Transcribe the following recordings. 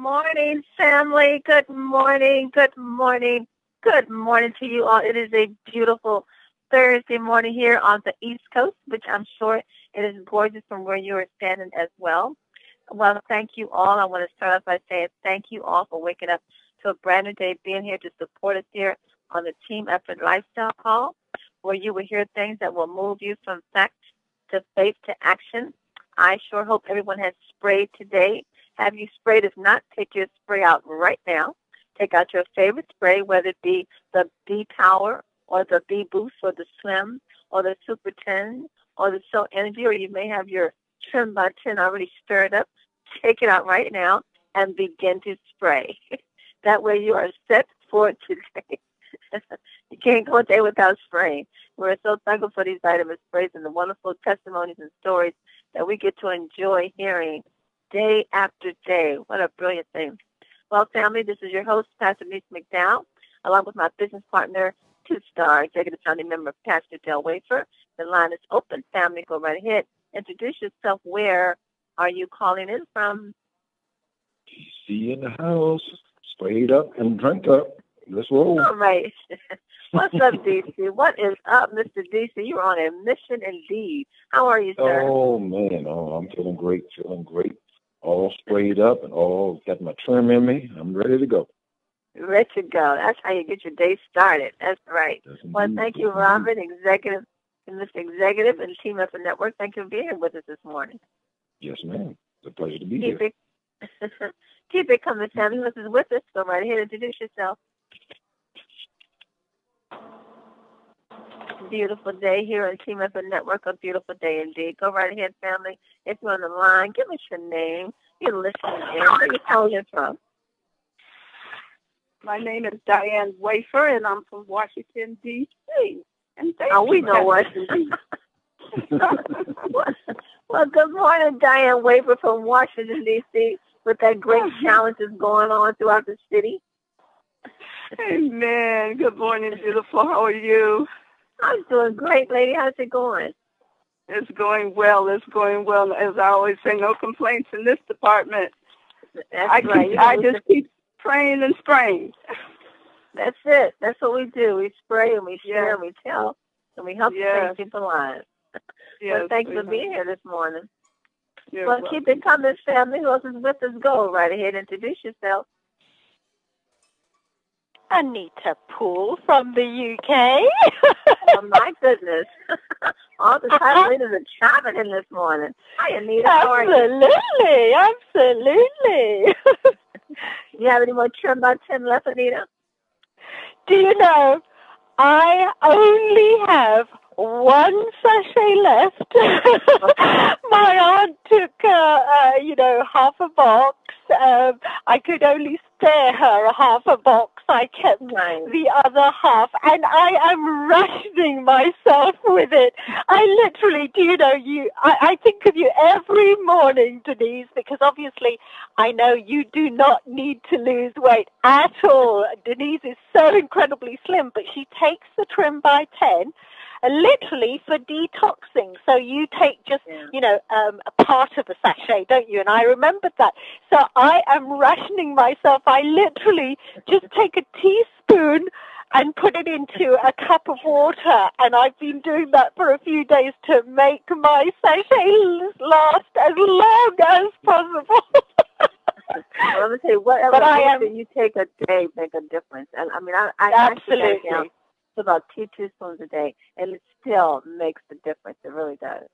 morning, family. Good morning, good morning, good morning to you all. It is a beautiful Thursday morning here on the East Coast, which I'm sure it is gorgeous from where you are standing as well. Well, thank you all. I want to start off by saying thank you all for waking up to a brand new day, being here to support us here on the Team Effort Lifestyle Call, where you will hear things that will move you from fact to faith to action. I sure hope everyone has sprayed today. Have you sprayed? If not, take your spray out right now. Take out your favorite spray, whether it be the B Power or the B Boost or the Slim or the Super 10 or the So Energy, or you may have your Trim by 10 already stirred up. Take it out right now and begin to spray. That way you are set for today. You can't go a day without spraying. We're so thankful for these vitamin sprays and the wonderful testimonies and stories that we get to enjoy hearing day after day. What a brilliant thing. Well, family, this is your host, Pastor Denise McDowell, along with my business partner, two-star executive founding member, Pastor Del Wafer. The line is open. Family, go right ahead. Introduce yourself. Where are you calling in from? DC in the house. Sprayed up and drink up. Let's roll. All right. What's up, DC? What is up, Mr. DC? You're on a mission indeed. How are you, sir? Oh, man. Oh, I'm feeling great. All sprayed up and all got my trim in me. I'm ready to go. Ready to go. That's how you get your day started. That's right. Well, thank you, Robert, Executive and Mr. Executive and Team Effort Network. Thank you for being here with us this morning. Yes, ma'am. It's a pleasure to be here. Keep it coming, family. This is with us. Go right ahead and introduce yourself. Beautiful day here on Team Effort Network. A beautiful day indeed. Go right ahead, family. If you're on the line, give us your name. You're listening in. Where are you calling in from? My name is Diane Wafer, and I'm from Washington, D.C. And we know Washington. Well, good morning, Diane Wafer from Washington, D.C., with that great challenges going on throughout the city. Amen. Good morning, beautiful. How are you? I'm doing great, lady. How's it going? It's going well. It's going well. As I always say, no complaints in this department. That's right. I just keep praying and spraying. That's it. That's what we do. We spray and we share and we tell and we help save people's lives. Well, thanks for being here this morning. Well, keep it coming, family. Who else is with us? Go right ahead. Introduce yourself. Anita Poole from the UK. Oh, my goodness. All the time leaders are chiming in this morning. Hi, Anita. How are you? Absolutely. You have any more trim by 10 left, Anita? Do you know, I only have one sachet left. My aunt took, half a box. I could only spare her half a box. I kept the other half, and I am rationing myself with it. I literally, I think of you every morning, Denise, because obviously I know you do not need to lose weight at all. Denise is so incredibly slim, but she takes the Trim by 10 literally for detoxing. So you take just, a part of a sachet, don't you? And I remembered that. So I am rationing myself. I literally just take a teaspoon and put it into a cup of water. And I've been doing that for a few days to make my sachets last as long as possible. Well, let me say, whatever you take a day make a difference. And I mean, I absolutely. It's about 2 teaspoons a day, and it still makes the difference. It really does.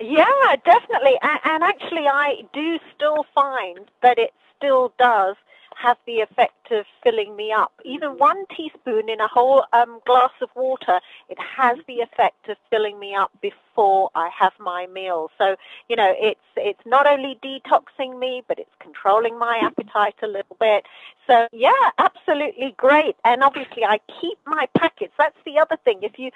Yeah, definitely. And actually, I do still find that it still does have the effect of filling me up. Even 1 teaspoon in a whole glass of water, it has the effect of filling me up before I have my meal. So, it's not only detoxing me, but it's controlling my appetite a little bit. So, yeah, absolutely great. And obviously, I keep my packets. That's the other thing. If you,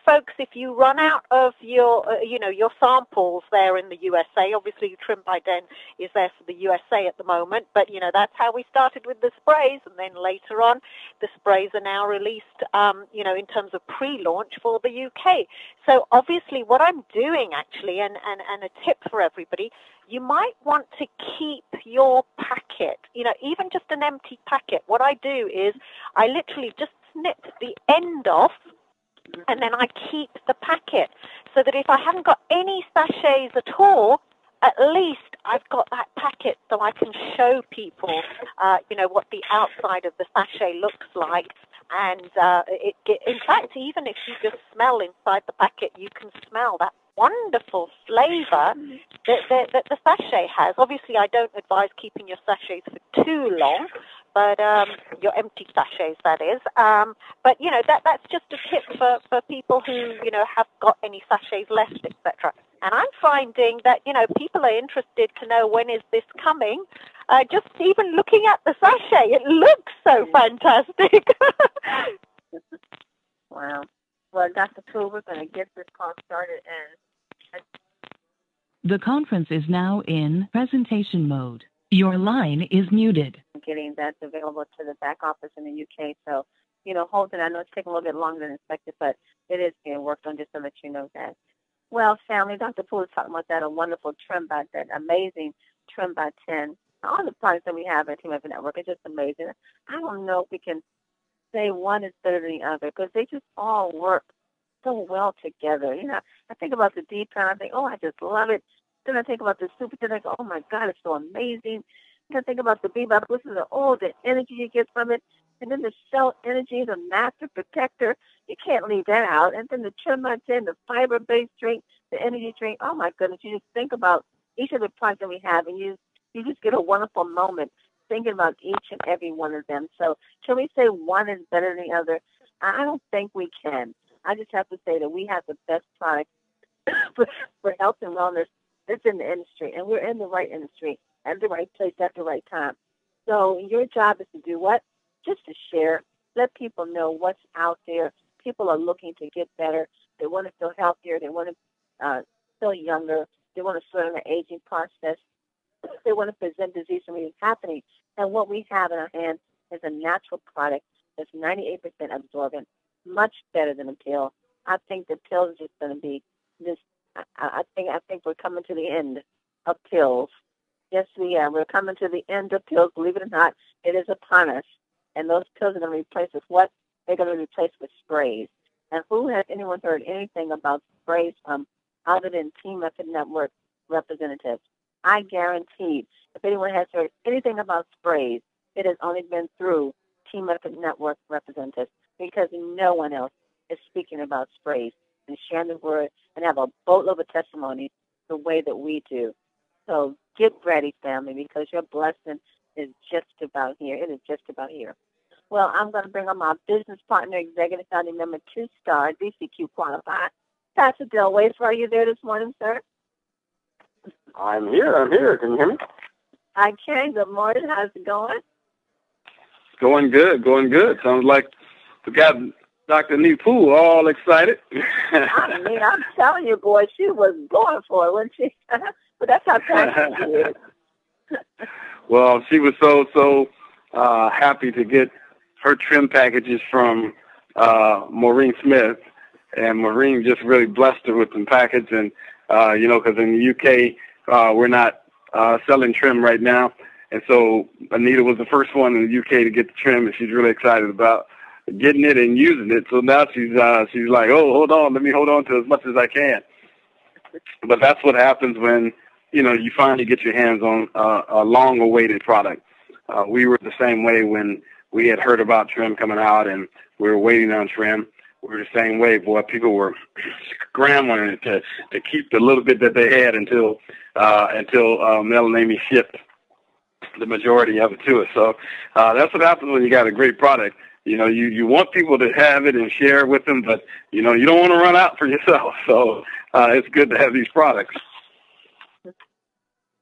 folks, if you run out of your, your samples there in the USA, obviously Trim by 10 is there for the USA at the moment, but, that's how we started with the sprays, and then later on, the sprays are now released, in terms of pre-launch for the UK. So obviously what I'm doing actually, and a tip for everybody, you might want to keep your packet even just an empty packet, what I do is I literally just snip the end off, and then I keep the packet so that if I haven't got any sachets at all, at least I've got that packet so I can show people, what the outside of the sachet looks like. And in fact, even if you just smell inside the packet, you can smell that wonderful flavor that the sachet has. Obviously, I don't advise keeping your sachets for too long, but your empty sachets, that is. But, that's just a tip for people who, have got any sachets left, etc. And I'm finding that, people are interested to know when is this coming. Just even looking at the sachet, it looks so fantastic. Wow. Well, Dr. Pooh, we're going to get this call started. And the conference is now in presentation mode. Your line is muted. Getting that available to the back office in the UK. So, Holden, I know it's taking a little bit longer than expected, but it is being worked on, just to let you know that. Well, family, Dr. Pooh is talking about that wonderful trim by that amazing trim by 10. All the products that we have at Team Effort Network is just amazing. I don't know if we can say one is better than the other because they just all work so well together. I think about the deep pen, I think, oh, I just love it. Then I think about the super pen, I go, oh my God, it's so amazing. Then I think about the bebop, which is the energy you get from it. And then the cell energy, the master protector, you can't leave that out. And then the trim by 10, the fiber-based drink, the energy drink. Oh my goodness, you just think about each of the products that we have, and you just get a wonderful moment thinking about each and every one of them. So can we say one is better than the other? I don't think we can. I just have to say that we have the best product for health and wellness that's in the industry, and we're in the right industry at the right place at the right time. So your job is to do what? Just to share, let people know what's out there. People are looking to get better. They want to feel healthier. They want to feel younger. They want to slow down the aging process. They want to prevent disease from even happening. And what we have in our hands is a natural product that's 98% absorbent, much better than a pill. I think the pill is just going to be this. I think we're coming to the end of pills. Yes, we are. We're coming to the end of pills. Believe it or not, it is upon us. And those pills are going to be replaced with what? They're going to be replaced with sprays. And who has anyone heard anything about sprays from other than Team Effort Network representatives? I guarantee if anyone has heard anything about sprays, it has only been through Team Effort Network representatives, because no one else is speaking about sprays and sharing the word and have a boatload of testimonies the way that we do. So get ready, family, because your blessing is just about here. It is just about here. Well, I'm going to bring on my business partner, executive founding member, 2-star, DCQ qualified, Pastor Del Wafer. Are you there this morning, sir? I'm here. Can you hear me? I can. Good morning. How's it going? Going good. Sounds like we got Dr. Neepu all excited. I mean, I'm telling you, boy, she was going for it, wasn't she? But that's how passionate she is. Well, she was so happy to get her trim packages from Maureen Smith, and Maureen just really blessed her with some packets. And because in the UK we're not selling trim right now, and so Anita was the first one in the UK to get the trim, and she's really excited about getting it and using it. So now she's like, oh, hold on, let me hold on to as much as I can. But that's what happens when you finally get your hands on a long-awaited product. We were the same way when we had heard about trim coming out, and we were waiting on trim. We were the same way, boy. People were scrambling to keep the little bit that they had until Mel and Amy shipped the majority of it to us. So that's what happens when you got a great product. You want people to have it and share it with them, but you don't want to run out for yourself. So it's good to have these products.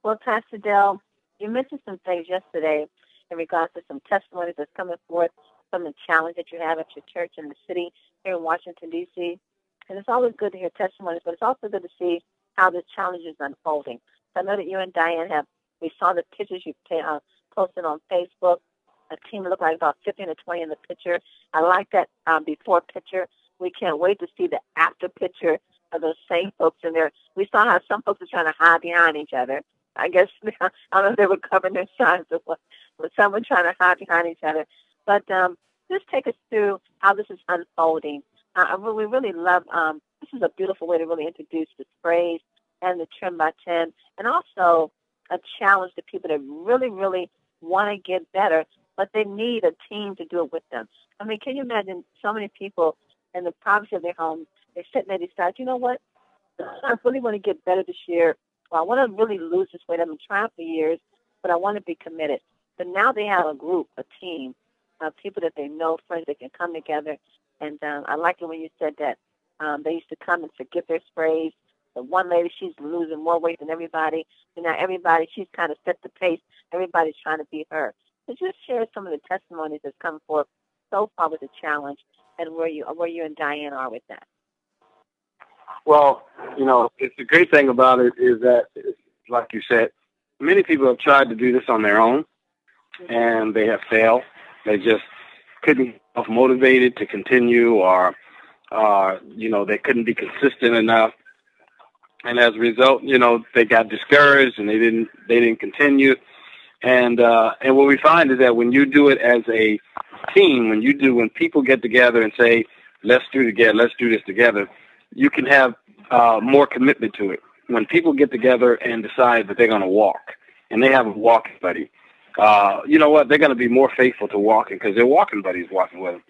Well, Pastor Del, you mentioned some things yesterday in regards to some testimonies that's coming forth from the challenge that you have at your church in the city here in Washington, D.C. And it's always good to hear testimonies, but it's also good to see how this challenge is unfolding. So I know that you and Diane we saw the pictures you posted on Facebook. A team looked like about 15 or 20 in the picture. I like that before picture. We can't wait to see the after picture of those same folks in there. We saw how some folks are trying to hide behind each other. I guess, I don't know if they were covering their signs or what. with someone trying to hide behind each other. But just take us through how this is unfolding. We really love, this is a beautiful way to really introduce the sprays and the trim by 10, and also a challenge to people that really, really want to get better, but they need a team to do it with them. I mean, can you imagine so many people in the privacy of their homes, they're sitting there, they decide, you know what, I really want to get better this year. Well, I want to really lose this weight. I've been trying for years, but I want to be committed. But now they have a group, a team, people that they know, friends that can come together. And I like it when you said that they used to come and forget their sprays. The one lady, she's losing more weight than everybody. And now everybody, she's kind of set the pace. Everybody's trying to be her. So just share some of the testimonies that's come forth so far with the challenge and where you and Diane are with that. Well, you know, it's the great thing about it is that, like you said, many people have tried to do this on their own, and they have failed. They just couldn't get motivated to continue, or you know, they couldn't be consistent enough. And as a result, you know, they got discouraged and they didn't continue. And what we find is that when you do it as a team, when people get together and say, let's do this together, you can have more commitment to it. When people get together and decide that they're going to walk, and they have a walking buddy, you know what? They're going to be more faithful to walking because their walking buddy is walking with them.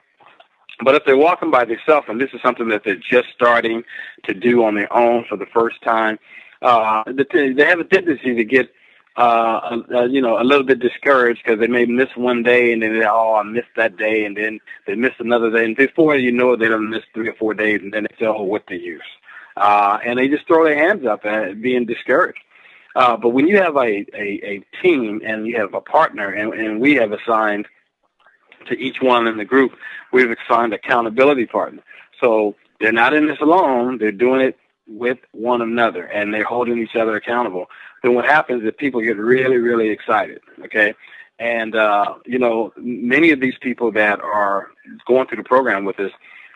But if they're walking by themselves, and this is something that they're just starting to do on their own for the first time, they have a tendency to get, you know, a little bit discouraged because they may miss one day, and then I missed that day, and then they miss another day, and before you know it, they done missed 3 or 4 days, and then they say, what's the use? And they just throw their hands up at being discouraged. But when you have a team and you have a partner, and we have assigned to each one in the group, we've assigned accountability partner. So they're not in this alone. They're doing it with one another, and they're holding each other accountable. Then what happens is people get really, really excited, okay? And, you know, many of these people that are going through the program with us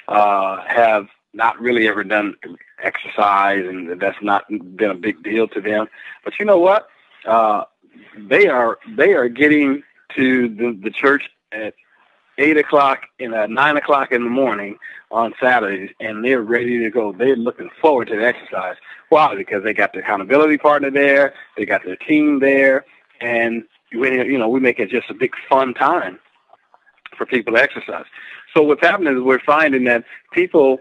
have not really ever done exercise, and that's not been a big deal to them. But you know what? They are getting to the church at 8 o'clock and 9 o'clock in the morning on Saturdays, and they're ready to go. They're looking forward to the exercise. Why? Because they got the accountability partner there, they got their team there, and we make it just a big fun time for people to exercise. So what's happening is we're finding that people,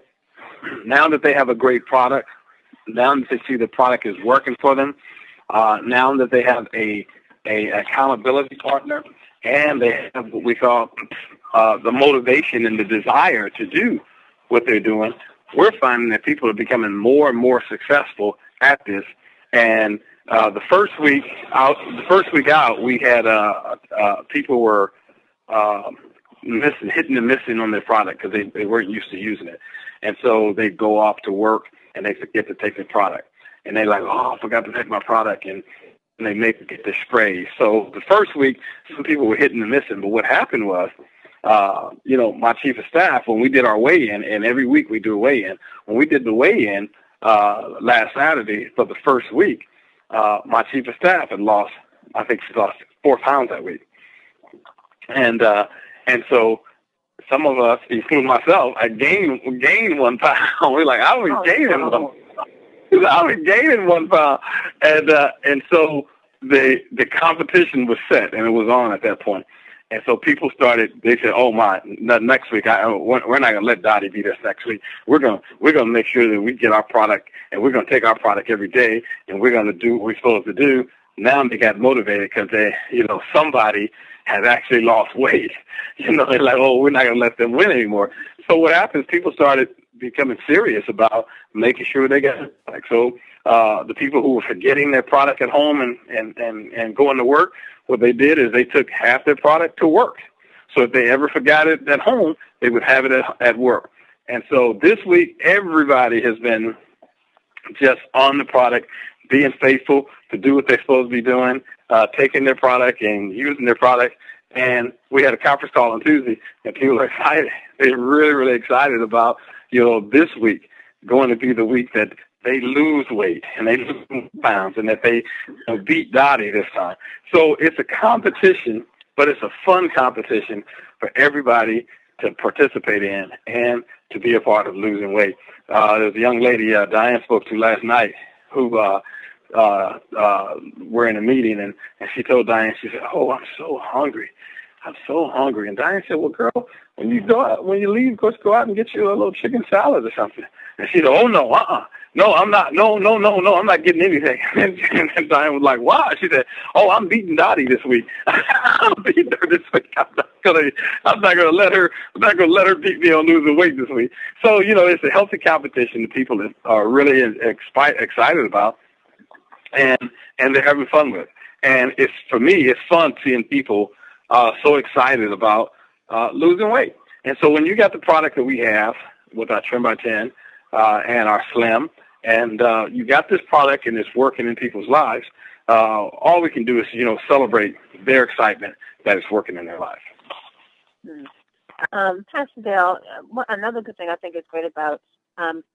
now that they have a great product, now that they see the product is working for them, now that they have a accountability partner, and they have what we call the motivation and the desire to do what they're doing, we're finding that people are becoming more and more successful at this. And the first week out, we had people were hitting and missing on their product because they weren't used to using it. And so they go off to work and they forget to take their product. And they're like, I forgot to take my product. And they make get the spray. So the first week, some people were hitting and missing. But what happened was, my chief of staff, when we did our weigh-in, and every week we do a weigh-in, when we did the weigh-in last Saturday for the first week, my chief of staff had lost, I think she lost 4 pounds that week. And so some of us, including myself, I gained 1 pound. We're like, I was gaining 1 pound. I was gaining 1 pound. And so the competition was set, and it was on at that point. And so people started, they said, next week, we're not going to let Dottie beat us next week. We're going to make sure that we get our product, and we're going to take our product every day, and we're going to do what we're supposed to do. Now they got motivated because somebody has actually lost weight. They're like, we're not going to let them win anymore. So what happens, people started becoming serious about making sure they got it. So the people who were forgetting their product at home and going to work, what they did is they took half their product to work. So if they ever forgot it at home, they would have it at work. And so this week, everybody has been just on the product, being faithful to do what they're supposed to be doing, taking their product and using their product. And we had a conference call on Tuesday, and people are excited. They're really, really excited about, this week going to be the week that they lose weight and they lose pounds and that they beat Dottie this time. So it's a competition but it's a fun competition for everybody to participate in and to be a part of losing weight. There's a young lady Diane spoke to last night who were in a meeting, and she told Diane, she said, "Oh, I'm so hungry. I'm so hungry." And Diane said, "Well, girl, when you leave, of course, go out and get you a little chicken salad or something." And she said, "Oh, no, no, I'm not. No, I'm not getting anything." And Diane was like, "Why?" She said, "Oh, I'm beating Dottie this week. I'm beating her this week. I'm not gonna let her beat me on losing weight this week." So, it's a healthy competition that people are really excited about, and they're having fun with. And for me, it's fun seeing people so excited about losing weight. And so when you got the product that we have with our Trim by 10 and our Slim, and you got this product and it's working in people's lives, all we can do is, celebrate their excitement that it's working in their life. Pastor Dale, another good thing I think is great about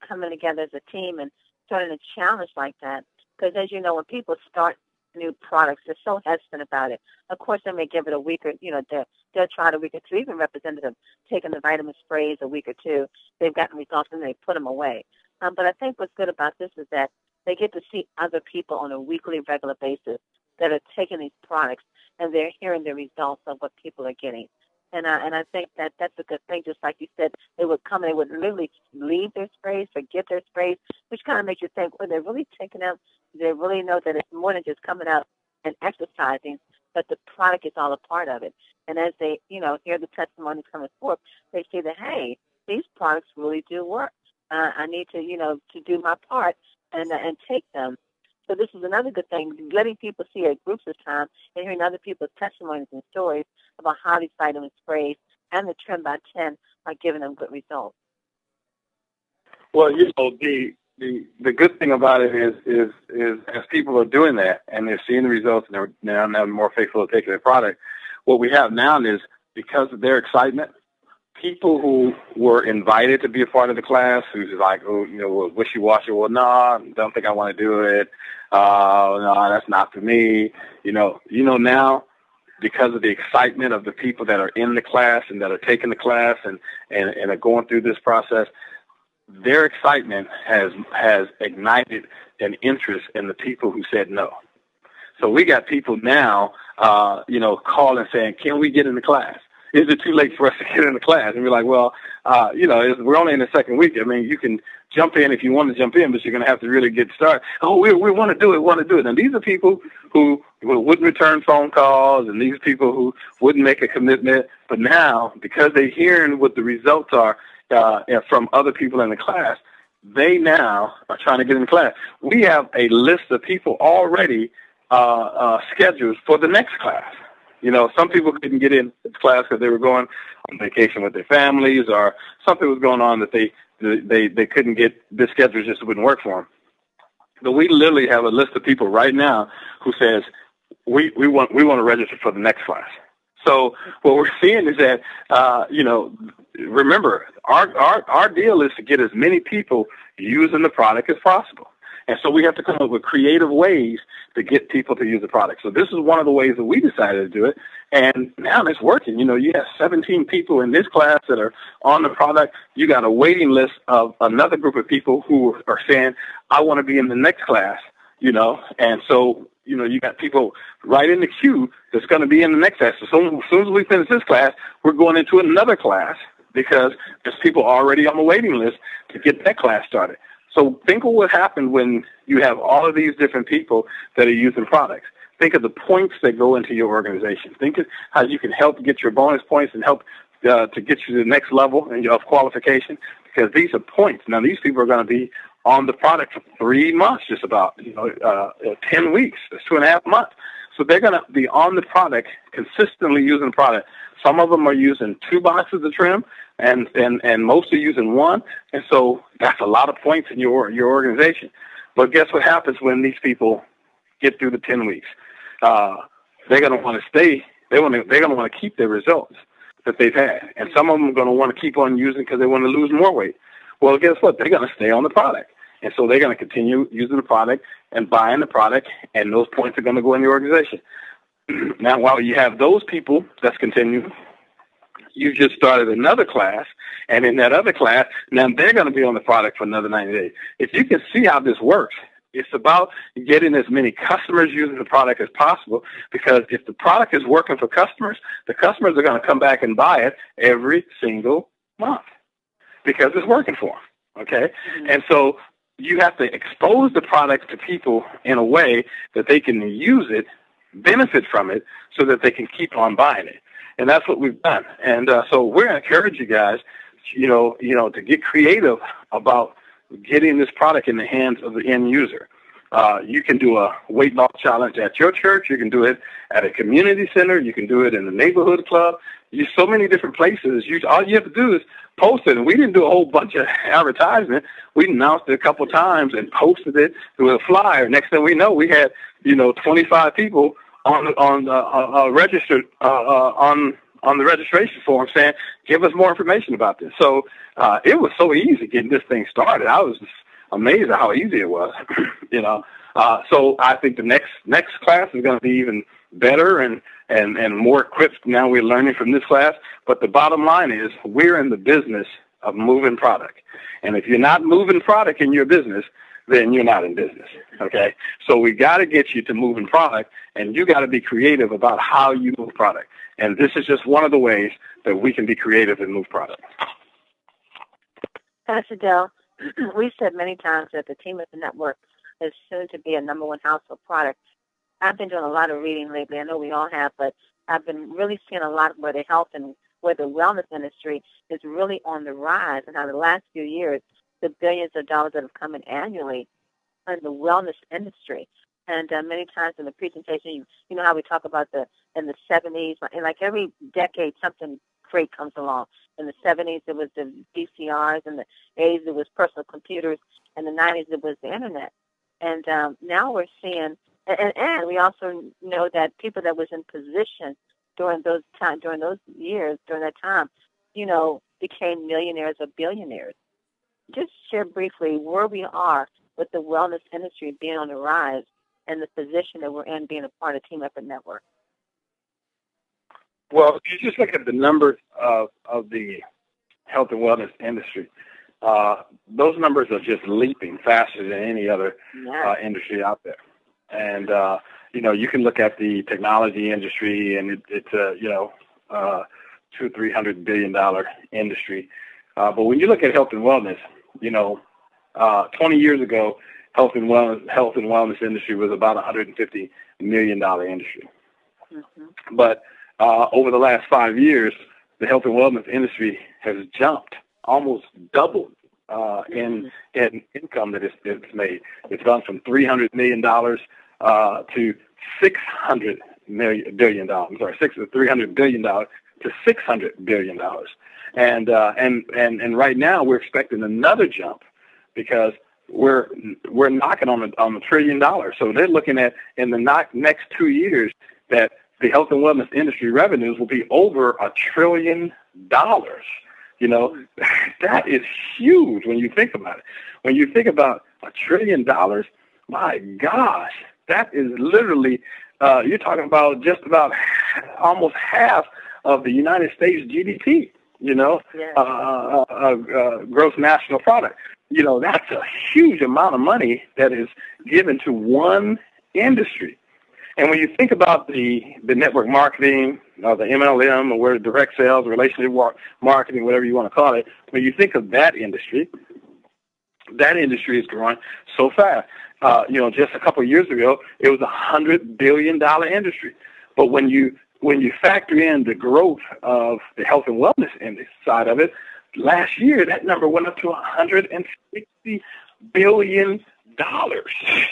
coming together as a team and starting a challenge like that, because as you know, when people start new products, they're so hesitant about it. Of course, they may give it a week or, they'll try it a week or two. Even representatives taking the vitamin sprays a week or two, they've gotten results and they put them away. But I think what's good about this is that they get to see other people on a weekly, regular basis that are taking these products, and they're hearing the results of what people are getting. And I think that that's a good thing. Just like you said, they would come and they would literally leave their sprays, forget their sprays, which kind of makes you think, well, they're really taking them. They really know that it's more than just coming out and exercising, but the product is all a part of it. And as they, hear the testimonies coming forth, they see that, hey, these products really do work. I need to, to do my part and take them. So this is another good thing, letting people see at groups of time and hearing other people's testimonies and stories about how these vitamin sprays and the Trim by 10 are giving them good results. Well, the good thing about it is as people are doing that and they're seeing the results and they're now more faithful to taking their product, what we have now is, because of their excitement, people who were invited to be a part of the class, who's like, wishy-washy, well, no, don't think I want to do it. No, that's not for me. Now, because of the excitement of the people that are in the class and that are taking the class and are going through this process, their excitement has ignited an interest in the people who said no. So we got people now, calling saying, "Can we get in the class? Is it too late for us to get in the class?" And we're like, well, we're only in the second week. I mean, you can jump in if you want to jump in, but you're going to have to really get started. Oh, we want to do it, And these are people who wouldn't return phone calls, and these are people who wouldn't make a commitment. But now, because they're hearing what the results are from other people in the class, they now are trying to get in the class. We have a list of people already scheduled for the next class. Some people couldn't get in this class because they were going on vacation with their families, or something was going on that they couldn't get. The schedule just wouldn't work for them. But we literally have a list of people right now who says we want to register for the next class. So what we're seeing is that remember, our deal is to get as many people using the product as possible. And so we have to come up with creative ways to get people to use the product. So this is one of the ways that we decided to do it. And now it's working. You have 17 people in this class that are on the product. You got a waiting list of another group of people who are saying, I want to be in the next class, And so, you got people right in the queue that's going to be in the next class. So as soon as we finish this class, we're going into another class because there's people already on the waiting list to get that class started. So think of what happened when you have all of these different people that are using products. Think of the points that go into your organization. Think of how you can help get your bonus points and help to get you to the next level of qualification, because these are points. Now, these people are going to be on the product for 3 months, just about, 10 weeks. That's 2.5 months. So they're going to be on the product, consistently using the product. Some of them are using 2 boxes of trim, and most are using 1. And so that's a lot of points in your organization. But guess what happens when these people get through the 10 weeks? They're going to want to stay. They're going to want to keep their results that they've had. And some of them are going to want to keep on using because they want to lose more weight. Well, guess what? They're going to stay on the product. And so they're going to continue using the product and buying the product, and those points are going to go in the organization. Now, while you have those people that's continuing, you just started another class, and in that other class, now they're going to be on the product for another 90 days. If you can see how this works, it's about getting as many customers using the product as possible, because if the product is working for customers, the customers are going to come back and buy it every single month because it's working for them, okay? Mm-hmm. And so you have to expose the product to people in a way that they can use it, benefit from it, so that they can keep on buying it. And that's what we've done. And so we're going to encourage you guys, to get creative about getting this product in the hands of the end user. You can do a weight loss challenge at your church. You can do it at a community center. You can do it in the neighborhood club. So many different places. All you have to do is post it. And we didn't do a whole bunch of advertisement. We announced it a couple of times and posted it with a flyer. Next thing we know, we had 25 people registered on the registration form saying, give us more information about this. So it was so easy getting this thing started. I was just amazed at how easy it was, So I think the next class is going to be even better and more equipped. Now we're learning from this class. But the bottom line is we're in the business of moving product. And if you're not moving product in your business, then you're not in business, okay? So we got to get you to moving product, and you got to be creative about how you move product. And this is just one of the ways that we can be creative and move product. Pastor Dell, we've said many times that the Team of the Network is soon to be a number one household product. I've been doing a lot of reading lately. I know we all have, but I've been really seeing a lot where the health and where the wellness industry is really on the rise, and how the last few years, the billions of dollars that have come in annually in the wellness industry. And many times in the presentation, you know how we talk about in the 70s, and like every decade, something great comes along. In the 70s, it was the VCRs, and the 80s, it was personal computers, and the 90s, it was the internet. And now we're seeing, and we also know that people that was in position during that time, became millionaires or billionaires. Just share briefly where we are with the wellness industry being on the rise and the position that we're in being a part of Team Effort Network. Well, if you just look at the numbers of the health and wellness industry, those numbers are just leaping faster than any other industry out there. And, you can look at the technology industry, and it's $200-300 billion industry. But when you look at health and wellness, 20 years ago, health and wellness industry was about $150 million industry. Mm-hmm. But over the last 5 years, the health and wellness industry has jumped, almost doubled in income that it's made. It's gone from $300 million to $600 billion. I'm sorry, $300 billion to $600 billion. And right now we're expecting another jump, because we're knocking on the $1 trillion. So they're looking at in the next 2 years that the health and wellness industry revenues will be over $1 trillion. That is huge when you think about it. When you think about $1 trillion, my gosh, that is literally you're talking about just about almost half of the United States GDP. Gross national product. That's a huge amount of money that is given to one industry. And when you think about the network marketing, the MLM, or where direct sales, relationship marketing, whatever you want to call it, when you think of that industry is growing so fast. Just a couple of years ago, it was $100 billion industry. But when you factor in the growth of the health and wellness side of it, last year that number went up to $160 billion.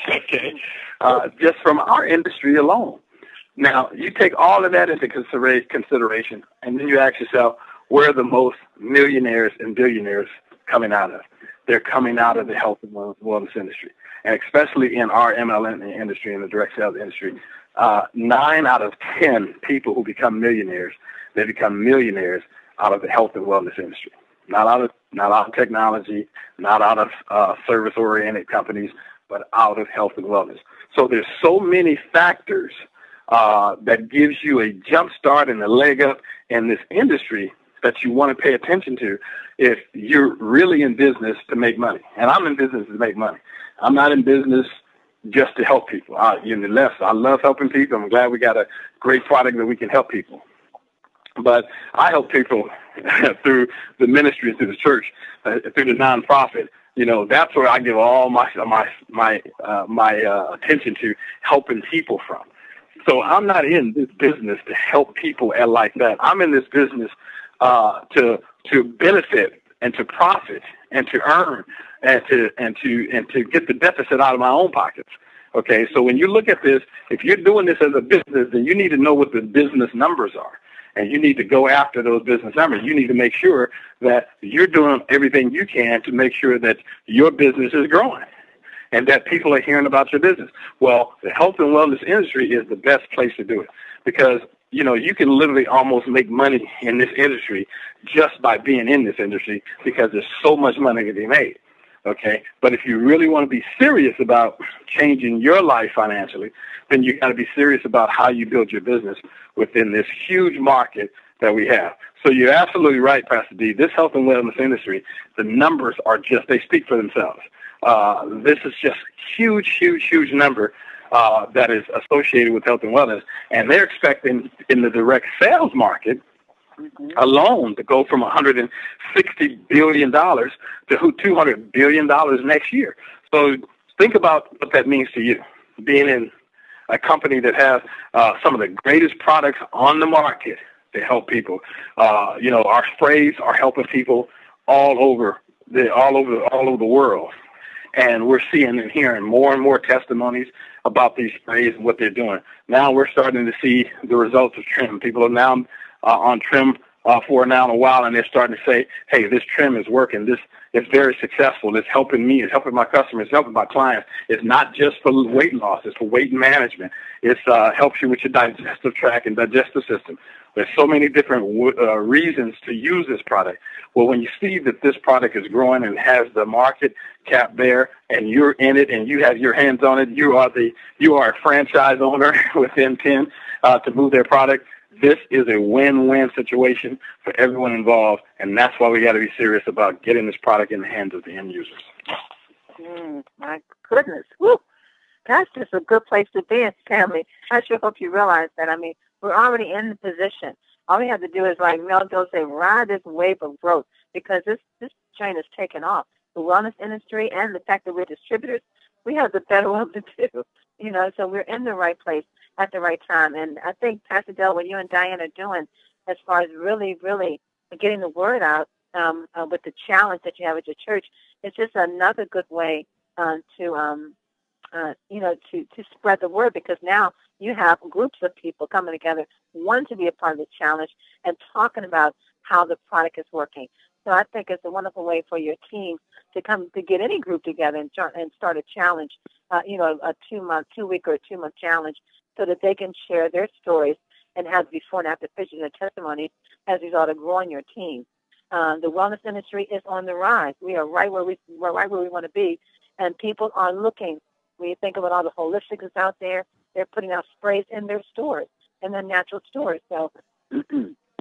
Okay, just from our industry alone. Now you take all of that into consideration, and then you ask yourself, where are the most millionaires and billionaires coming out of? They're coming out of the health and wellness industry, and especially in our MLM industry, in the direct sales industry. 9 out of 10 people who become millionaires, they become millionaires out of the health and wellness industry. Not out of technology, not out of service-oriented companies, but out of health and wellness. So there's so many factors that gives you a jump start and a leg up in this industry that you want to pay attention to if you're really in business to make money. And I'm in business to make money. I'm not in business just to help people. I love helping people. I'm glad we got a great product that we can help people. But I help people through the ministry, through the church, through the nonprofit. That's where I give all my attention to, helping people from. So I'm not in this business to help people like that. I'm in this business to benefit and to profit and to earn and to get the deficit out of my own pockets. Okay, so when you look at this, if you're doing this as a business, then you need to know what the business numbers are. And you need to go after those business numbers. You need to make sure that you're doing everything you can to make sure that your business is growing and that people are hearing about your business. Well, the health and wellness industry is the best place to do it because, you can literally almost make money in this industry just by being in this industry because there's so much money to be made. Okay, but if you really want to be serious about changing your life financially, then you got to be serious about how you build your business within this huge market that we have. So you're absolutely right, Pastor D. This health and wellness industry, the numbers are they speak for themselves. This is just huge number that is associated with health and wellness, and they're expecting in the direct sales market alone to go from $160 billion to $200 billion next year. So think about what that means to you, being in a company that has some of the greatest products on the market to help people. Our sprays are helping people all over the world. And we're seeing and hearing more and more testimonies about these sprays and what they're doing. Now we're starting to see the results of trim. People are now on trim for now a while, and they're starting to say, hey, this trim is working. This is very successful. It's helping me. It's helping my customers. It's helping my clients. It's not just for weight loss. It's for weight management. It helps you with your digestive tract and digestive system. There's so many different reasons to use this product. Well, when you see that this product is growing and has the market cap there, and you're in it, and you have your hands on it, you are a franchise owner within 10 to move their product. This is a win-win situation for everyone involved, and that's why we got to be serious about getting this product in the hands of the end users. My goodness. Woo. That's just a good place to be in, family. I sure hope you realize that. I mean, we're already in the position. All we have to do is, like Mel Doe say, ride this wave of growth because this train is taking off. The wellness industry and the fact that we're distributors, we have the better of the two. So we're in the right place at the right time. And I think, Pastor Dell, what you and Diane are doing as far as really, really getting the word out with the challenge that you have at your church, it's just another good way to spread the word, because now you have groups of people coming together, one to be a part of the challenge and talking about how the product is working. So I think it's a wonderful way for your team to come to get any group together and start a challenge, a 2-week or a 2-month challenge, so that they can share their stories and have before and after pictures and testimonies as a result of growing your team. The wellness industry is on the rise. We are right where we want to be, and people are looking. When you think about all the holistics that's out there, they're putting out sprays in their stores, in their natural stores. So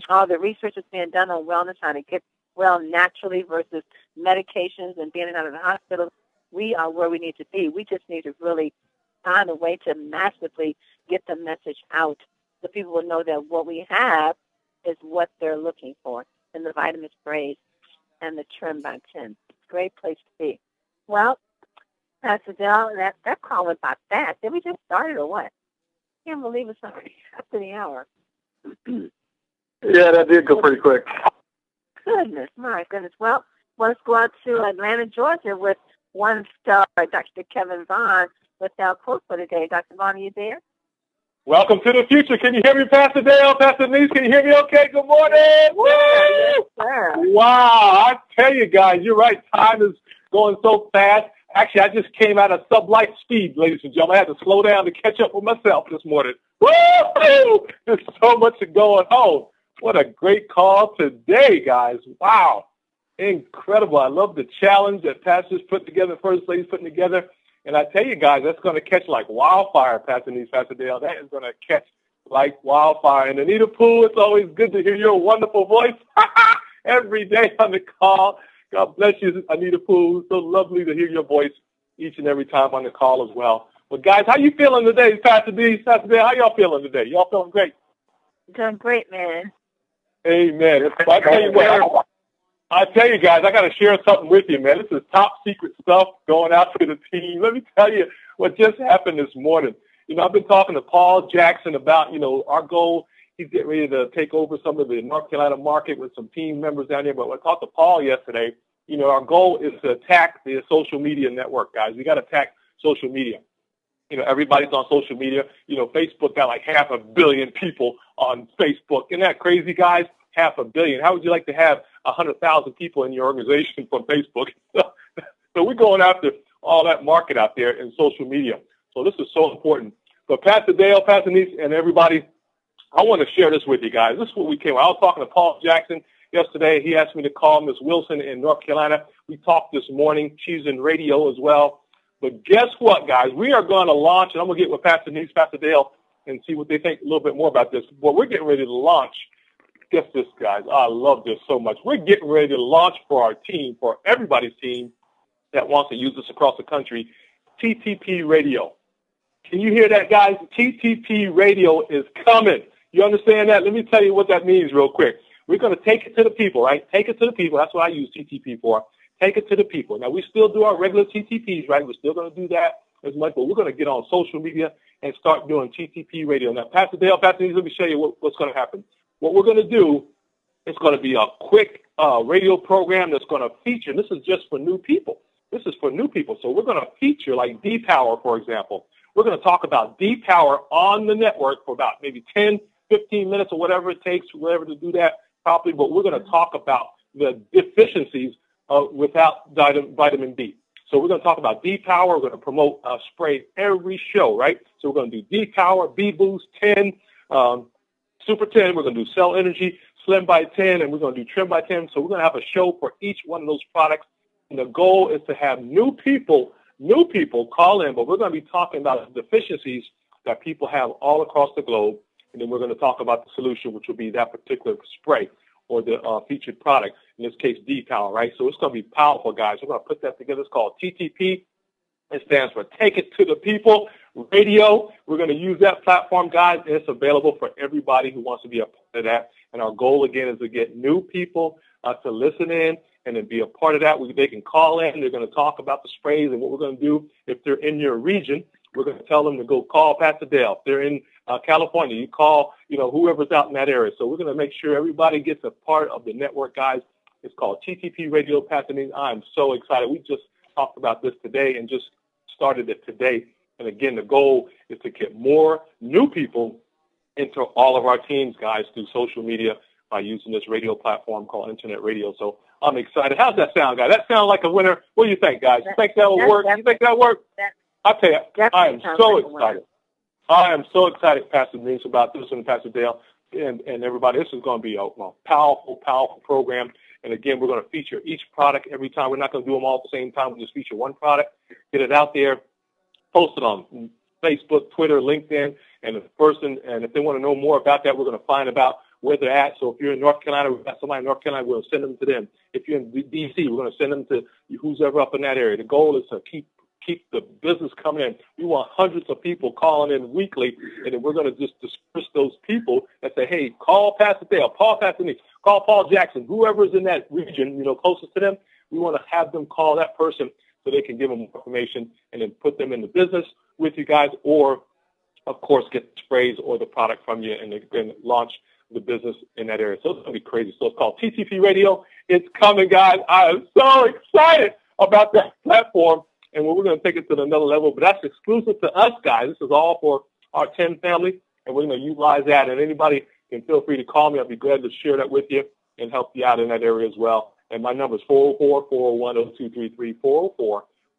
all the research is being done on wellness, how to get well naturally versus medications and being out of the hospital. We are where we need to be. We just need to really find a way to massively get the message out so people will know that what we have is what they're looking for in the vitamin sprays and the trim by 10. Great place to be. Well, Pastor Dell, that call went by fast. Did we just start it or what? I can't believe it's already after the hour. Yeah, that did go pretty quick. Goodness, my goodness. Well, let's go out to Atlanta, Georgia with one star, Dr. Kevin Vaughn, with our quote for today. Dr. Vaughn, are you there? Welcome to the future. Can you hear me, Pastor Dale? Pastor Denise, can you hear me okay? Good morning. Woo! Yes, sir. Wow, I tell you guys, you're right. Time is going so fast. Actually, I just came out of sublight speed, ladies and gentlemen. I had to slow down to catch up with myself this morning. Woo! There's so much going on. What a great call today, guys. Wow. Incredible. I love the challenge that pastors put together, first ladies putting together. And I tell you guys, that's going to catch like wildfire, Pastor Denise, Pastor Dale. That is going to catch like wildfire. And Anita Poole, it's always good to hear your wonderful voice every day on the call. God bless you, Anita Poole. So lovely to hear your voice each and every time on the call as well. But guys, how you feeling today? Pastor D, how y'all feeling today? Y'all feeling great? Doing great, man. Amen. I tell you guys, I got to share something with you, man. This is top secret stuff going out to the team. Let me tell you what just happened this morning. I've been talking to Paul Jackson about, our goal. He's getting ready to take over some of the North Carolina market with some team members down there. But when I talked to Paul yesterday, our goal is to attack the social media network, guys. We got to attack social media. Everybody's on social media. Facebook got like 500 million people on Facebook. Isn't that crazy, guys? 500 million. How would you like to have 100,000 people in your organization from Facebook? So we're going after all that market out there in social media. So this is so important. But Pastor Dale, Pastor Nice, and everybody, I want to share this with you guys. This is what we came. I was talking to Paul Jackson yesterday. He asked me to call Miss Wilson in North Carolina. We talked this morning. She's in radio as well. But guess what, guys? We are going to launch, and I'm going to get with Pastor Nice, Pastor Dale, and see what they think a little bit more about this. But we're getting ready to launch. Guess this, guys. I love this so much. We're getting ready to launch for our team, for everybody's team that wants to use this across the country, TTP Radio. Can you hear that, guys? TTP Radio is coming. You understand that? Let me tell you what that means real quick. We're going to take it to the people, right? Take it to the people. That's what I use TTP for. Take it to the people. Now, we still do our regular TTPs, right? We're still going to do that as much, but we're going to get on social media and start doing TTP radio. Now, Pastor Dale, Pastor Nice, let me show you what's going to happen. What we're going to do is going to be a quick radio program that's going to feature, and this is just for new people. This is for new people. So we're going to feature like D-Power, for example. We're going to talk about D-Power on the network for about maybe 10, 15 minutes or whatever it takes, whatever to do that properly. But we're going to talk about the deficiencies without vitamin D. So we're going to talk about D-Power. We're going to promote spray every show, right? So we're going to do D-Power, B-Boost 10, Super 10. We're going to do Cell Energy, Slim by 10, and we're going to do Trim by 10. So we're going to have a show for each one of those products. And the goal is to have new people call in, but we're going to be talking about the deficiencies that people have all across the globe. And then we're going to talk about the solution, which will be that particular spray or the featured product, in this case, D-Power, right? So it's going to be powerful, guys. We're going to put that together. It's called TTP. It stands for Take It to the People Radio. We're going to use that platform, guys, and it's available for everybody who wants to be a part of that. And our goal, again, is to get new people to listen in and then be a part of that. They can call in. They're going to talk about the sprays and what we're going to do. If they're in your region, we're going to tell them to go call Pastor Dale. If they're in California, you call, whoever's out in that area. So we're going to make sure everybody gets a part of the network, guys. It's called TTP Radio, Pastor Nice. I'm so excited. We just talked about this today and just started it today. And again, the goal is to get more new people into all of our teams, guys, through social media by using this radio platform called Internet Radio. So I'm excited. How's that sound, guys? That sounds like a winner. What do you think, guys? You think that will work? You think that work? I'll tell you, I am so excited. I am so excited, Pastor Nice, about this and Pastor Dale and everybody. This is going to be a powerful, powerful program. And again, we're going to feature each product every time. We're not going to do them all at the same time. We'll just feature one product, get it out there, post it on Facebook, Twitter, LinkedIn, and if they want to know more about that, we're going to find about where they're at. So if you're in North Carolina, we've got somebody in North Carolina, we'll send them to them. If you're in D.C., we're going to send them to who's ever up in that area. The goal is to keep the business coming in. We want hundreds of people calling in weekly, and then we're going to just disperse those people and say, hey, call Pastor Dale, call Pastor Nick, call Paul Jackson, whoever's in that region, closest to them. We want to have them call that person so they can give them information and then put them in the business with you guys, or, of course, get the sprays or the product from you and then launch the business in that area. So it's going to be crazy. So it's called TTP Radio. It's coming, guys. I am so excited about that platform. And we're going to take it to another level, but that's exclusive to us, guys. This is all for our 10 family, and we're going to utilize that. And anybody can feel free to call me. I'll be glad to share that with you and help you out in that area as well. And my number is 404-401-0233,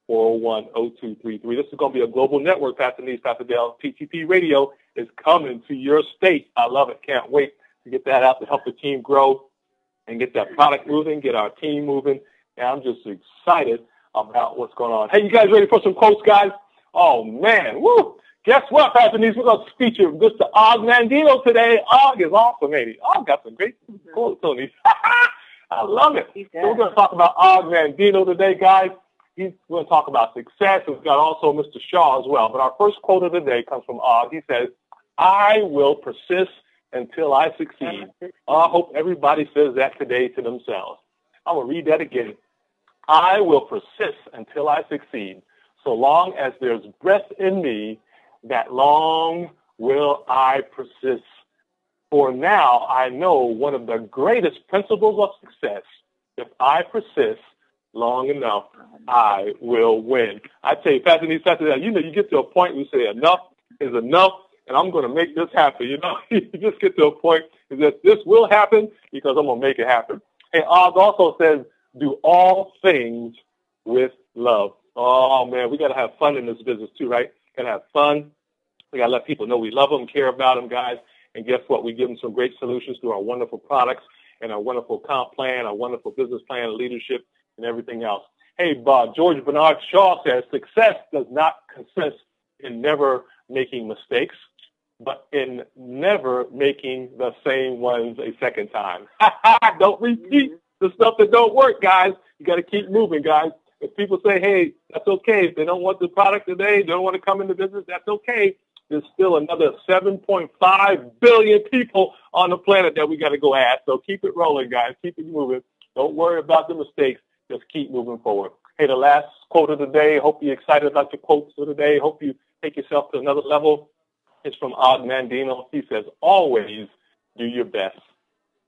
404-401-0233. This is going to be a global network, Pastor Nice, Pastor Dale. TTP Radio is coming to your state. I love it. Can't wait to get that out to help the team grow and get that product moving, get our team moving. And I'm just excited about what's going on. Hey, you guys ready for some quotes, guys? Oh, man. Woo! Guess what, Pastor Denise? We're going to feature Mr. Og Mandino today. Og is awesome, ain't he? Og got some great quotes on these. I love it. So we're going to talk about Og Mandino today, guys. We're going to talk about success. We've got also Mr. Shaw as well. But our first quote of the day comes from Og. He says, I will persist until I succeed. I hope everybody says that today to themselves. I'm going to read that again. I will persist until I succeed. So long as there's breath in me, that long will I persist. For now, I know one of the greatest principles of success. If I persist long enough, I will win. I tell you, Pastor Denise, you know, you get to a point where you say enough is enough, and I'm going to make this happen. You know, you just get to a point that this will happen because I'm going to make it happen. And Og also says, do all things with love. Oh, man, we got to have fun in this business too, right? Got to have fun. We got to let people know we love them, care about them, guys. And guess what? We give them some great solutions through our wonderful products and our wonderful comp plan, our wonderful business plan, leadership, and everything else. Hey, George Bernard Shaw says, success does not consist in never making mistakes, but in never making the same ones a second time. Don't repeat the stuff that don't work, guys. You got to keep moving, guys. If people say, hey, that's okay. If they don't want the product today, they don't want to come into business, that's okay. There's still another 7.5 billion people on the planet that we got to go at. So keep it rolling, guys. Keep it moving. Don't worry about the mistakes. Just keep moving forward. Hey, the last quote of the day. Hope you're excited about your quotes of the day. Hope you take yourself to another level. It's from Og Mandino. He says, always do your best.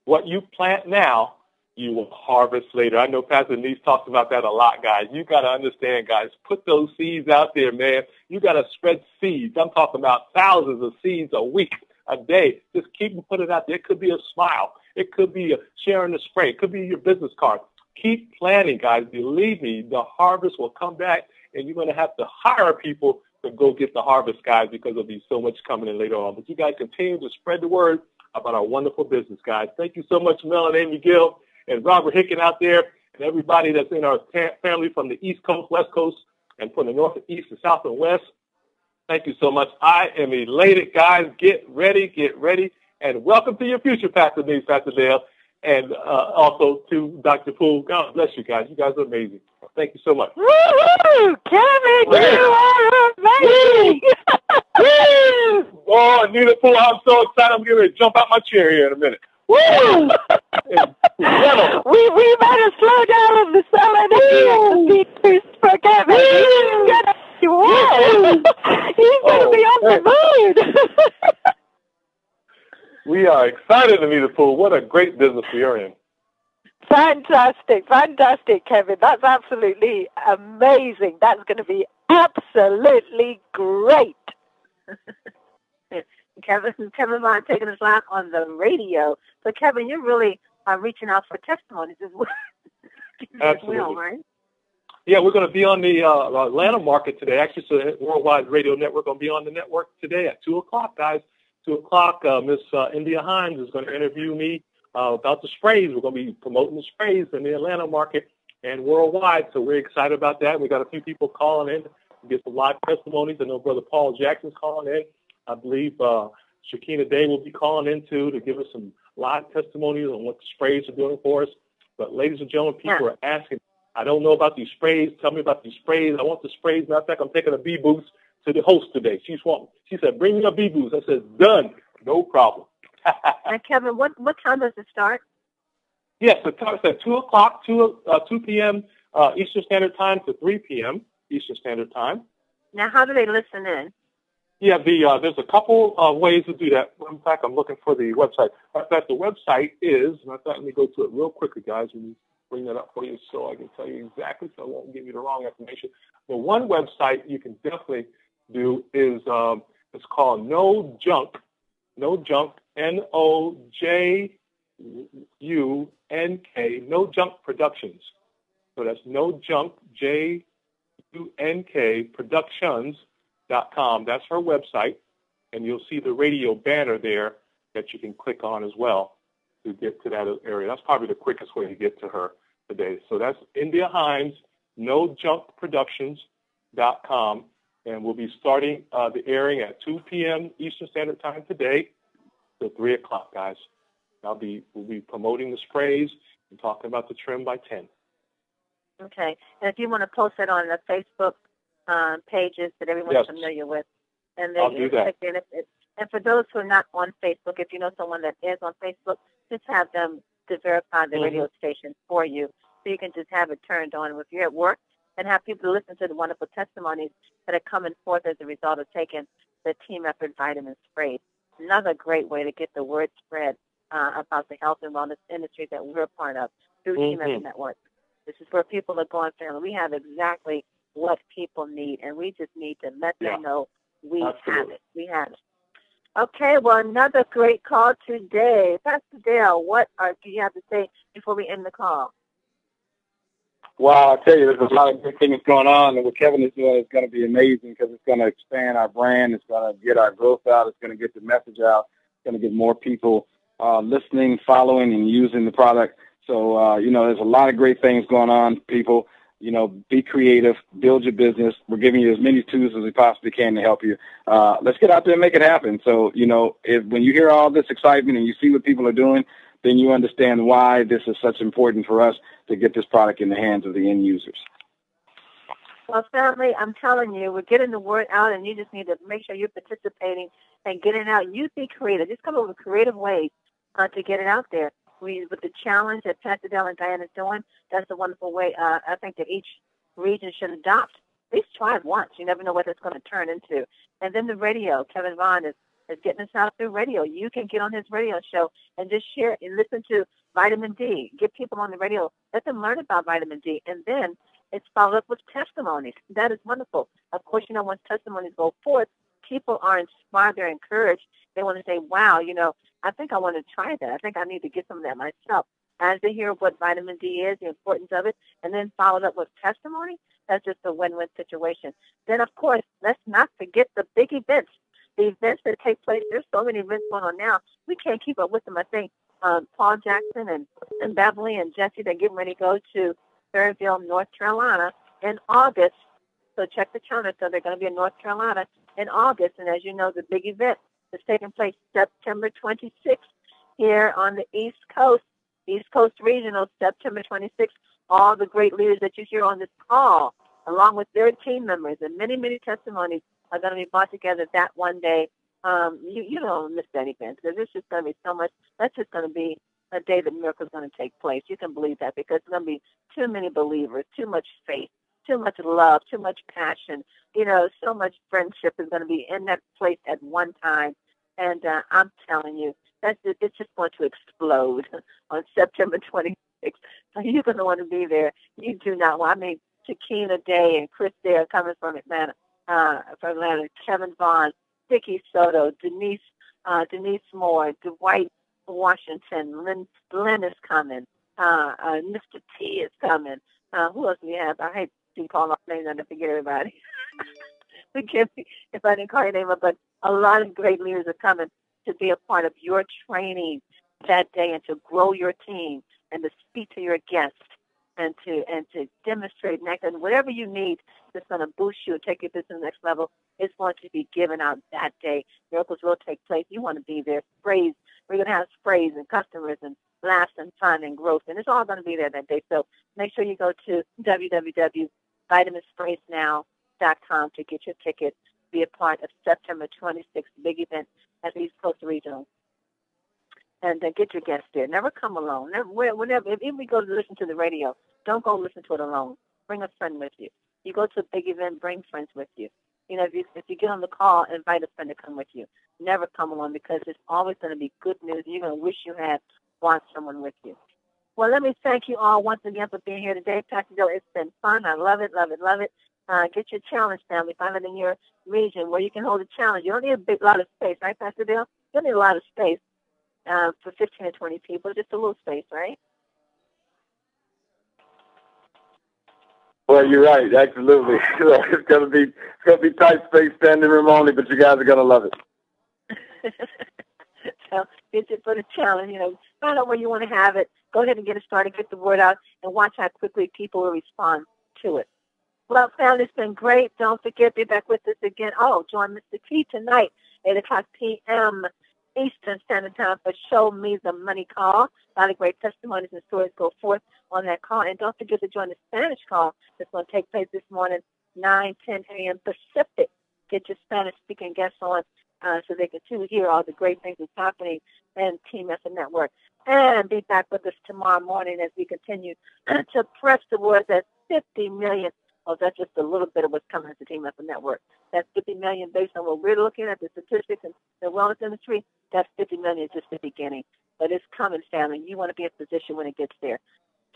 What you plant now, you will harvest later. I know Pastor Denise talks about that a lot, guys. You got to understand, guys, put those seeds out there, man. You got to spread seeds. I'm talking about thousands of seeds a week, a day. Just keep them putting it out there. It could be a smile. It could be a sharing a spray. It could be your business card. Keep planting, guys. Believe me, the harvest will come back, and you're going to have to hire people to go get the harvest, guys, because there'll be so much coming in later on. But you guys continue to spread the word about our wonderful business, guys. Thank you so much, Mel and Amy Gill and Robert Hicken out there, and everybody that's in our family from the East Coast, West Coast, and from the North and East and South and West. Thank you so much. I am elated, guys. Get ready, and welcome to your future, Pastor Denise, Pastor Dale, and also to Dr. Poole. God bless you guys. You guys are amazing. Thank you so much. Woo-hoo! Kevin, you are amazing! Oh, Anita Poole, I'm so excited. I'm getting ready to jump out my chair here in a minute. Woo! we better slow down on the selling and for Kevin. He's gonna be on the moon. We are excited, Anita Poole. What a great business we are in. Fantastic, Kevin. That's absolutely amazing. That's going to be absolutely great. Kevin Vaughn taking us live on the radio. So, Kevin, you're really reaching out for testimonies as well. Absolutely. Right? Yeah, we're going to be on the Atlanta market today. Actually, so the Worldwide Radio Network going to be on the network today at 2 o'clock, guys. 2 o'clock, Miss India Himes is going to interview me about the sprays. We're going to be promoting the sprays in the Atlanta market and worldwide. So we're excited about that. We got a few people calling in to get some live testimonies. I know Brother Paul Jackson's calling in. I believe Shakina Day will be calling in too to give us some live testimonies on what the sprays are doing for us. But ladies and gentlemen, people are asking, I don't know about these sprays. Tell me about these sprays. I want the sprays. Matter of fact, I'm taking a bee boost to the host today. She said, bring me a bee boost. I said, done. No problem. Now, Kevin, what time does it start? Yes, it starts at 2 o'clock, 2 p.m. Eastern Standard Time to 3 p.m. Eastern Standard Time. Now, how do they listen in? Yeah, there's a couple of ways to do that. In fact, I'm looking for the website. In fact, the website is, let me go to it real quickly, guys. Let me bring that up for you so I can tell you exactly, so I won't give you the wrong information. The one website you can definitely do is it's called No Junk, NOJUNK, No Junk Productions. So that's No Junk, JUNK Productions.com. That's her website, and you'll see the radio banner there that you can click on as well to get to that area. That's probably the quickest way to get to her today. So that's India Himes, No Junk Productions.com. And we'll be starting the airing at 2 p.m. Eastern Standard Time today till 3 o'clock, guys. We'll be promoting the sprays and talking about the trim by 10. Okay. And if you want to post it on the Facebook pages that everyone's familiar with. And then I'll do that. And for those who are not on Facebook, if you know someone that is on Facebook, just have them to verify the radio station for you. So you can just have it turned on if you're at work and have people listen to the wonderful testimonies that are coming forth as a result of taking the team effort vitamin sprays. Another great way to get the word spread about the health and wellness industry that we're a part of through Team Effort Network. This is where people are going, family. We have exactly what people need, and we just need to let them know we have it. We have it. Okay, well, another great call today. Pastor Dale, what do you have to say before we end the call? Well, I tell you, there's a lot of good things going on, and what Kevin is doing is going to be amazing because it's going to expand our brand. It's going to get our growth out. It's going to get the message out. It's going to get more people listening, following, and using the product. So, there's a lot of great things going on, people. Be creative, build your business. We're giving you as many tools as we possibly can to help you. Let's get out there and make it happen. So, when you hear all this excitement and you see what people are doing, then you understand why this is such important for us to get this product in the hands of the end users. Well, family, I'm telling you, we're getting the word out, and you just need to make sure you're participating and getting it out. You be creative. Just come up with creative ways to get it out there. With the challenge that Pastor Dell and Diane is doing, that's a wonderful way I think that each region should adopt. At least try it once. You never know what it's going to turn into. And then the radio. Kevin Vaughn is getting us out through radio. You can get on his radio show and just share and listen to vitamin D. Get people on the radio. Let them learn about vitamin D. And then it's followed up with testimonies. That is wonderful. Of course, once testimonies go forth, people are inspired. They're encouraged. They want to say, wow, I think I want to try that. I think I need to get some of that myself. As they hear what vitamin D is, the importance of it, and then followed up with testimony, that's just a win-win situation. Then, of course, let's not forget the big events. The events that take place, there's so many events going on now, we can't keep up with them. I think Paul Jackson and Beverly and Jesse, they're getting ready to go to Fairfield, North Carolina in August. So check the calendar. So they're going to be in North Carolina in August. And as you know, the big event is taking place September 26th here on the East Coast Regional, September 26th. All the great leaders that you hear on this call, along with their team members, and many, many testimonies are going to be brought together that one day. You don't miss that event because it's just going to be so much. That's just going to be a day that miracles are going to take place. You can believe that because there's going to be too many believers, too much faith, too much love, too much passion. So much friendship is going to be in that place at one time. And I'm telling you, it's just going to explode on September 26th. So you're going to want to be there. You do not want. Shakina Day and Chris Dare coming from Atlanta, Kevin Vaughn, Vicky Soto, Denise Moore, Dwight Washington, Lynn is coming, Mr. T is coming. Who else do we have? I hate to call off names and to forget everybody. Forgive me if I didn't call your name up, but a lot of great leaders are coming to be a part of your training that day and to grow your team and to speak to your guests and to demonstrate next and whatever you need that's going to boost you and take you to the next level is going to be given out that day. Miracles will take place. You want to be there. Sprays. We're going to have sprays and customers and laughs and fun and growth, and it's all going to be there that day. So make sure you go to www.vitaminspraysnow.com to get your ticket, be a part of September 26th big event at East Coast Regional. And get your guests there. Never come alone. If we go to listen to the radio, don't go listen to it alone. Bring a friend with you. You go to a big event, bring friends with you. If you get on the call, invite a friend to come with you. Never come alone because it's always going to be good news. You're going to wish you had brought someone with you. Well, let me thank you all once again for being here today. Pastor Joe, it's been fun. I love it, love it, love it. Get your challenge, family. Find it in your region where you can hold a challenge. You don't need a lot of space, right, Pastor Dale? You don't need a lot of space for 15 or 20 people, just a little space, right? Well, you're right. Absolutely. It's gonna be tight space, standing room only, but you guys are gonna love it. So get you for the challenge. Find out where you want to have it. Go ahead and get it started. Get the word out, and watch how quickly people will respond to it. Well, family, it's been great. Don't forget, be back with us again. Oh, join Mr. T tonight, 8 o'clock p.m. Eastern Standard Time for Show Me the Money call. A lot of great testimonies and stories go forth on that call. And don't forget to join the Spanish call that's going to take place this morning, 9:10 a.m. Pacific. Get your Spanish-speaking guests on so they can, too, hear all the great things that's happening in Team Effort Network. And be back with us tomorrow morning as we continue to press towards that 50 million. Oh, that's just a little bit of what's coming to Team Effort Network. That's 50 million based on what we're looking at, the statistics and the wellness industry. That 50 million is just the beginning. But it's coming, family. You want to be in position when it gets there.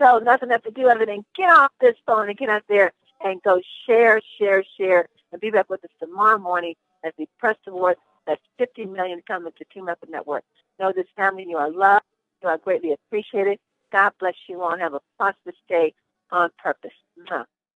So nothing left to do other than get off this phone and get out there and go share, and be back with us tomorrow morning as we press towards that 50 million coming to Team Effort Network. Know this, family, you are loved. You are greatly appreciated. God bless you all and have a prosperous day on purpose.